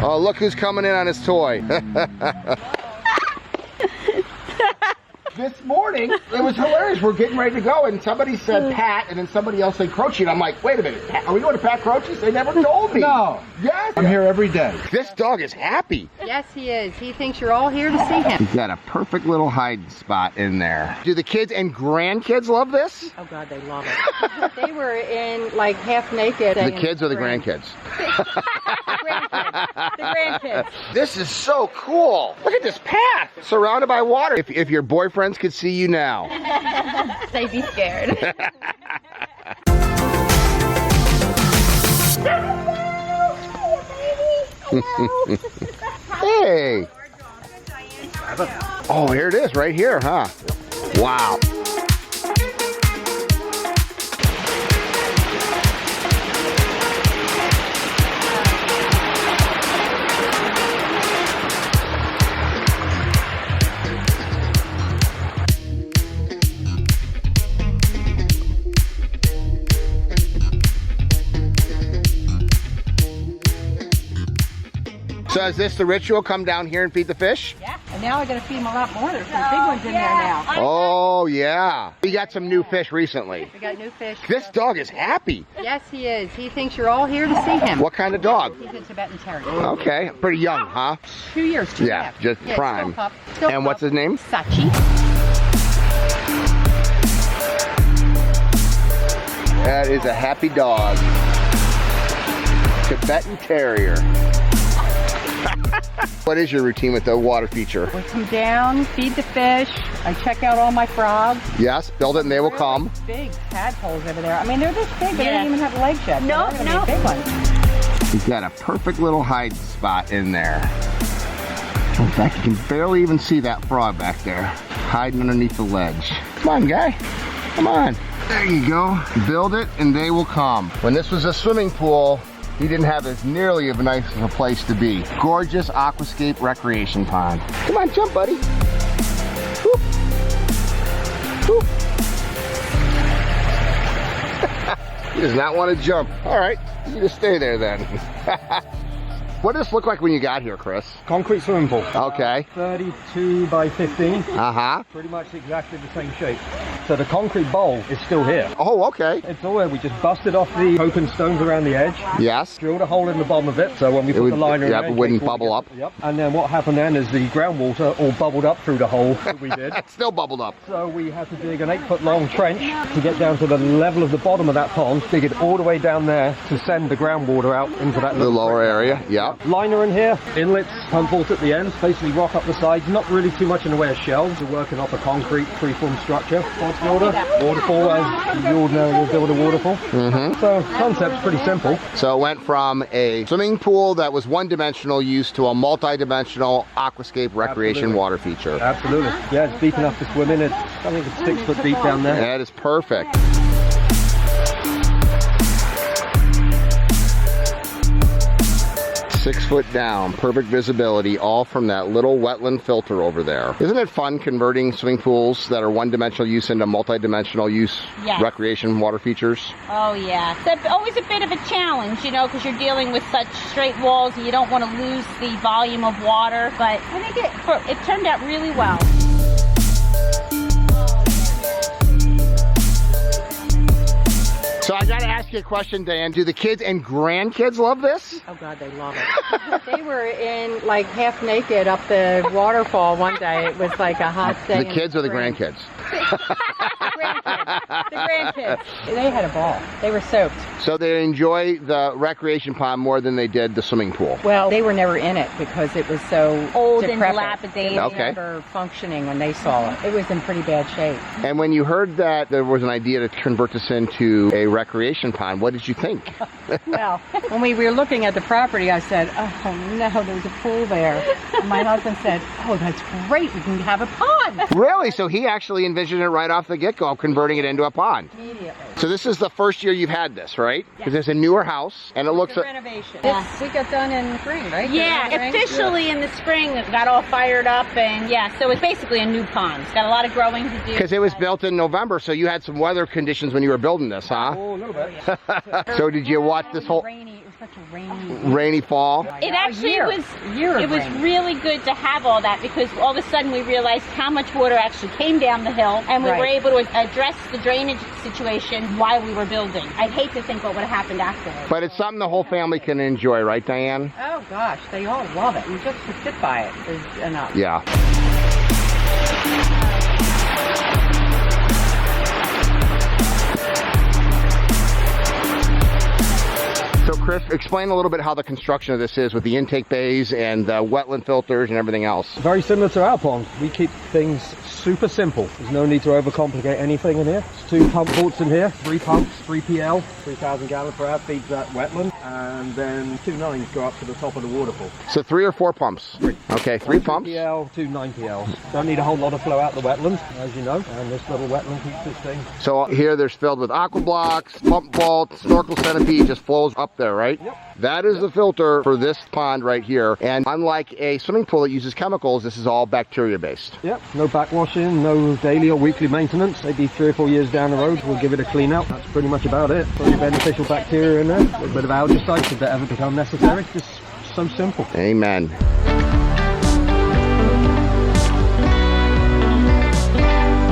Oh, look who's coming in on his toy. This morning, it was hilarious. We're getting ready to go, and somebody said Pat, and then somebody else said Croce, and I'm like, wait a minute, are we going to Pat Croce's? They never told me. No. Yes. I'm here every day. This dog is happy. Yes, he is. He thinks you're all here to see him. He's got a perfect little hiding spot in there. Do the kids and grandkids love this? Oh, God, they love it. They were in, like, half naked. The kids or the grandkids? The grandkids. This is so cool. Look at this path surrounded by water. If your boyfriends could see you now. They'd be scared. Hey. Oh, here it is, right here, huh? Wow. So is this the ritual? Come down here and feed the fish? Yeah, and now I gotta feed them a lot more. There's some big ones in there now. Oh, yeah. We got some new fish recently. We got new fish. This dog is happy. Yes, he is. He thinks you're all here to see him. What kind of dog? He's a Tibetan Terrier. Okay, pretty young, huh? 2 years, 2 Yeah, just prime. Still pup. Still And pup. what's his name? Sachi. That is a happy dog. Tibetan Terrier. What is your routine with the water feature? We come down, feed the fish. I check out all my frogs. Yes, build it and they will come. Big tadpoles over there. I mean, they're this big. They don't even have legs yet. No, so no. Big ones. He's got a perfect little hiding spot in there. In fact, you can barely even see that frog back there, hiding underneath the ledge. Come on, guy. Come on. There you go. Build it and they will come. When this was a swimming pool, he didn't have as nearly of a nice of a place to be. Gorgeous Aquascape recreation pond. Come on, jump, buddy. Whoop. Whoop. He does not want to jump. All right, you just stay there then. What does this look like when you got here, Chris? Concrete swimming pool. Okay. 32 by 15. Uh-huh. Pretty much exactly the same shape. So the concrete bowl is still here. Oh, okay. It's all there. We just busted off the open stones around the edge. Yes. Drilled a hole in the bottom of it, so when we put the liner in yep, there, it wouldn't in case bubble water up. Yep. And then what happened then is the groundwater all bubbled up through the hole that we did. It's still bubbled up. So we had to dig an 8-foot long trench to get down to the level of the bottom of that pond, dig it all the way down there to send the groundwater out into that The little lower area, yeah. liner in here, inlets, pump vault at the end, basically rock up the sides, not really too much in the way of shelves. We're working off a concrete freeform structure. Pond builder, waterfall as you ordinarily would build a waterfall. So concept's pretty simple. So it went from a swimming pool that was one-dimensional use to a multi-dimensional aquascape recreation Absolutely. water feature. Absolutely. Yeah, it's deep enough to swim in. I think it's 6 foot deep down there. That is perfect. 6 foot down, perfect visibility, all from that little wetland filter over there. Isn't it fun converting swimming pools that are one-dimensional use into multi-dimensional use recreation water features? Oh yeah, it's always a bit of a challenge, you know, because you're dealing with such straight walls and you don't want to lose the volume of water, but I think it turned out really well. So I gotta ask you a question, Diane. Do the kids and grandkids love this? Oh, God, they love it. They were in, like, half naked up the waterfall one day. It was like a hot day. The kids or the grandkids? The grandkids. They had a ball. They were soaked. So they enjoy the recreation pond more than they did the swimming pool? Well, they were never in it because it was so Old and decrepit. dilapidated. They were never functioning when they saw it. It was in pretty bad shape. And when you heard that there was an idea to convert this into a recreation pond, what did you think? Well, when we were looking at the property, I said, oh no, there's a pool there. And my husband said, oh, that's great. We can have a pond. Really? So he actually envisioned it right off the get-go, converting it into a pond. Immediately. So this is the first year you've had this, right? Because it's a newer house, and it looks like... renovation. Yeah. We got done in the spring, right? Yeah, officially in the spring it got all fired up, and yeah, so it's basically a new pond. It's got a lot of growing to do. Because it was built in November, so you had some weather conditions when you were building this, huh? Oh, a little bit. So did you watch this whole... Rainy. It was such a rainy, rainy fall. It actually was rain. really good to have all that, because all of a sudden we realized how much water actually came down the hill, and we were able to address the drainage situation while we were building. I'd hate to think what would have happened afterwards. But it's something the whole family can enjoy, right, Diane? Oh gosh, they all love it. And just to sit by it is enough. Yeah. So Chris, explain a little bit how the construction of this is with the intake bays and the wetland filters and everything else. Very similar to our pond. We keep things super simple. There's no need to overcomplicate anything in here. There's 2 pump ports in here, 3 pumps, 3 PL, 3,000 gallons per hour feeds that wetland, and then 2 nines go up to the top of the waterfall. So 3 or 4 pumps? 3. Okay, 3 pumps. 3 PL, 2 9PL. Don't need a whole lot of flow out the wetland, as you know, and this little wetland keeps this thing. So here there's filled with aqua blocks, pump vault, snorkel centipede, just flows up there, right? Yep. That is the filter for this pond right here. And unlike a swimming pool that uses chemicals, this is all bacteria based. Yep, no backwashing, no daily or weekly maintenance. Maybe 3 or 4 years down the road, we'll give it a clean out. That's pretty much about it. Plenty of beneficial bacteria in there, a little bit of algaecides if they ever become necessary. Just so simple. Amen.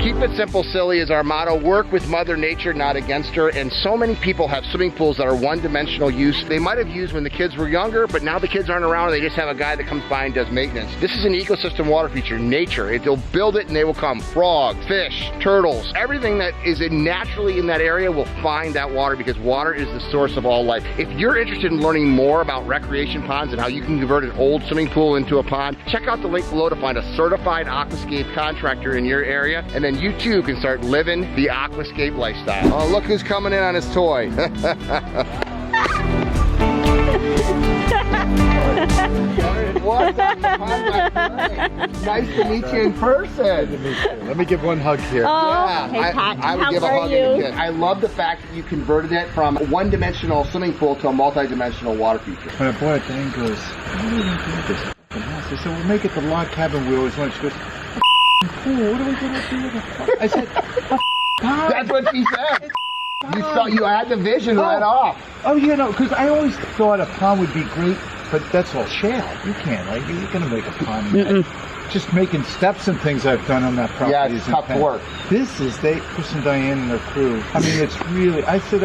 Keep it simple, silly is our motto. Work with Mother Nature, not against her. And so many people have swimming pools that are one-dimensional use. They might have used when the kids were younger, but now the kids aren't around and they just have a guy that comes by and does maintenance. This is an ecosystem water feature, nature. They'll build it and they will come. Frogs, fish, turtles, everything that is naturally in that area will find that water, because water is the source of all life. If you're interested in learning more about recreation ponds and how you can convert an old swimming pool into a pond, check out the link below to find a certified Aquascape contractor in your area, and then you too can start living the Aquascape lifestyle. Oh, look who's coming in on his toy. What's on the pond, my friend? Nice to meet you in person. Let me give one hug here. Oh, hey, Pat. I would How give a are hug you? and a kiss. I love the fact that you converted it from a one-dimensional swimming pool to a multi-dimensional water feature. When I bought it, Diane goes, "What are we going to do with this f***ing house?" I said, "We'll make it the log cabin we always wanted." She goes, "A pool? What are we going to do with it?" I said, That's what she said. You had the vision right off. "Oh, you know, because I always thought a pond would be great, but that's all shale. You can't, like, you're going to make a pond." Just making steps and things I've done on that property. Yeah, is it's tough intense. work. This is Chris and Diane and their crew. I mean, it's really. I said,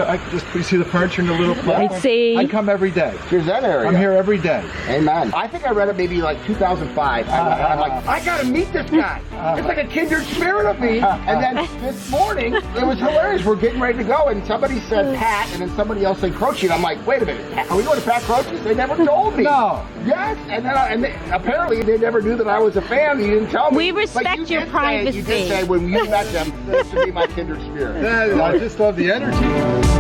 you see the furniture in the little platform? I see. I come every day. Here's that area. I'm here every day. Amen. I think I read it maybe like 2005. I'm like, I gotta meet this guy. It's like a kindred spirit of me. And then this morning, it was hilarious. We're getting ready to go, and somebody said Pat, and then somebody else said Croce, and I'm like, wait a minute, are we going to Pat Croce's? They never told me. No. Yes, and apparently they never knew that I was a fan. You didn't tell me. We But respect you your did privacy. You did say when you met them, this should be my kindred spirit. I just love the energy.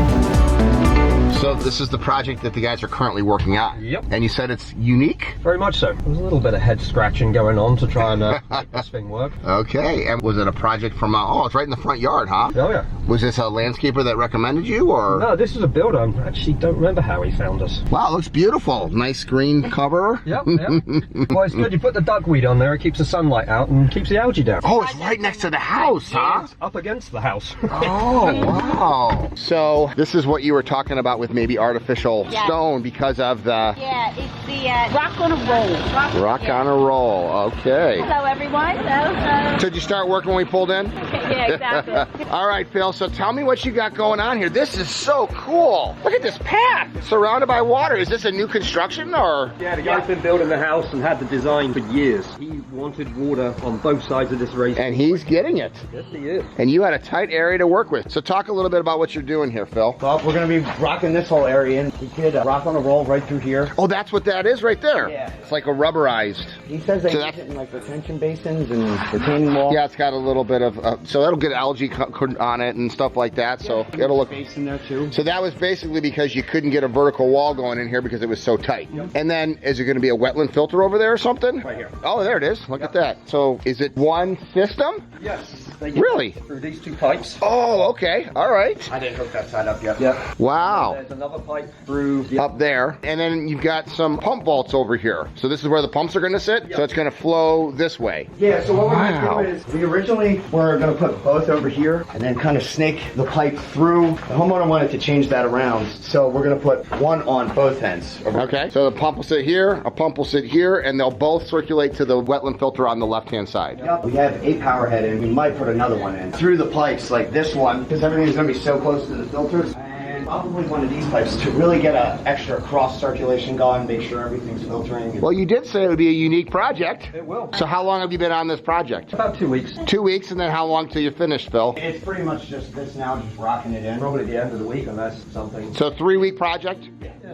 So this is the project that the guys are currently working on. Yep. And you said it's unique? Very much so. There's a little bit of head scratching going on to try and make this thing work. Okay. And was it a project from, oh, it's right in the front yard, huh? Oh yeah. Was this a landscaper that recommended you, or? No, this is a builder. I actually don't remember how he found us. Wow, it looks beautiful. Nice green cover. Yep, yep. Well, it's good. You put the duckweed on there, it keeps the sunlight out and keeps the algae down. Oh, it's right next to the house, huh? It's up against the house. Oh, wow. So this is what you were talking about with maybe artificial stone because of the... Yeah, it's the rock on a roll. Rock on a roll. Okay. Hello, everyone. Hello. So did you start working when we pulled in? Yeah, exactly. All right, Phil, so tell me what you got going on here. This is so cool. Look at this path surrounded by water. Is this a new construction, or? Yeah, the guy's been building the house and had the design for years. He wanted water on both sides of this race. And he's getting it. Yes, he is. And you had a tight area to work with. So talk a little bit about what you're doing here, Phil. Well, we're going to be rocking this whole area, and we did a rock on a roll right through here. Oh, that's what that is right there. Yeah. It's like a rubberized. He says they So use that's- it in like retention basins and retaining walls. Yeah, it's got a little bit of, so that'll get algae on it and stuff like that. So it'll look. Space in there too. So that was basically because you couldn't get a vertical wall going in here because it was so tight. And then, is it going to be a wetland filter over there or something? Right here. Oh, there it is. Look at that. So is it one system? Yes. They get Really? through these two pipes. Oh, okay. All right. I didn't hook that side up yet. Yep. Wow. There's another pipe through the Up there. And then you've got some pump vaults over here. So this is where the pumps are going to sit? So it's going to flow this way. Yeah, so what we're Wow. going to do is, we originally were going to put both over here and then kind of snake the pipe through. The homeowner wanted to change that around, so we're going to put one on both ends. Okay. So the pump will sit here, a pump will sit here, and they'll both circulate to the wetland filter on the left-hand side. Yep. We have a power head in. We might put another one in through the pipes like this one, because everything's going to be so close to the filters. And probably one of these pipes to really get an extra cross circulation going, make sure everything's filtering. Well, you did say it would be a unique project. It will. So how long have you been on this project? About 2 weeks. 2 weeks, and then how long till you finish, Phil? It's pretty much just this now, just rocking it in. Probably the end of the week unless something. So 3-week project?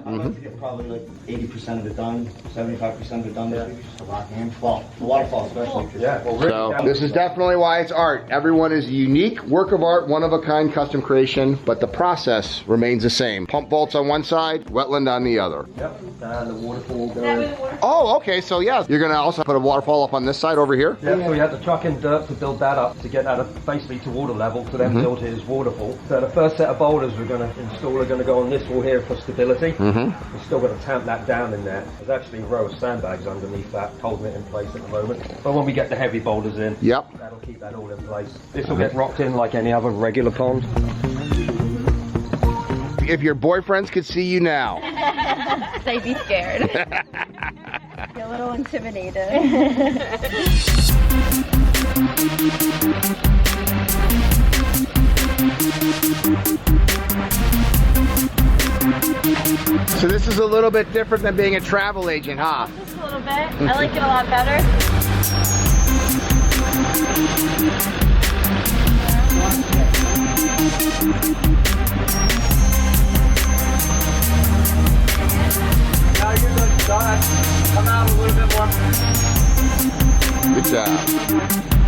I'd like to get probably like 80% of it done, 75% of it done this week, just to rock in. Well, the waterfall especially. 'Cause Yeah. Well, Rick, So this is definitely why it's art. Everyone is a unique work of art, one-of-a-kind custom creation, but the process remains the same. Pump vaults on one side, wetland on the other. Yep. And the waterfall goes. Oh, okay, so yeah, you're gonna also put a waterfall up on this side over here? Yeah, so we had to truck in dirt to build that up to get that up basically to water level to then build his waterfall. So the first set of boulders we're going to install are going to go on this wall here for stability. We're still going to tamp that down in there. There's actually a row of sandbags underneath that holding it in place at the moment. But when we get the heavy boulders in, Yep. that'll keep that all in place. This will get rocked in like any other regular pond. If your boyfriends could see you now. They'd be scared. Be a little intimidated. So this is a little bit different than being a travel agent, huh? Just a little bit. I like it a lot better. Now you're good. Come out a little bit more. Good job.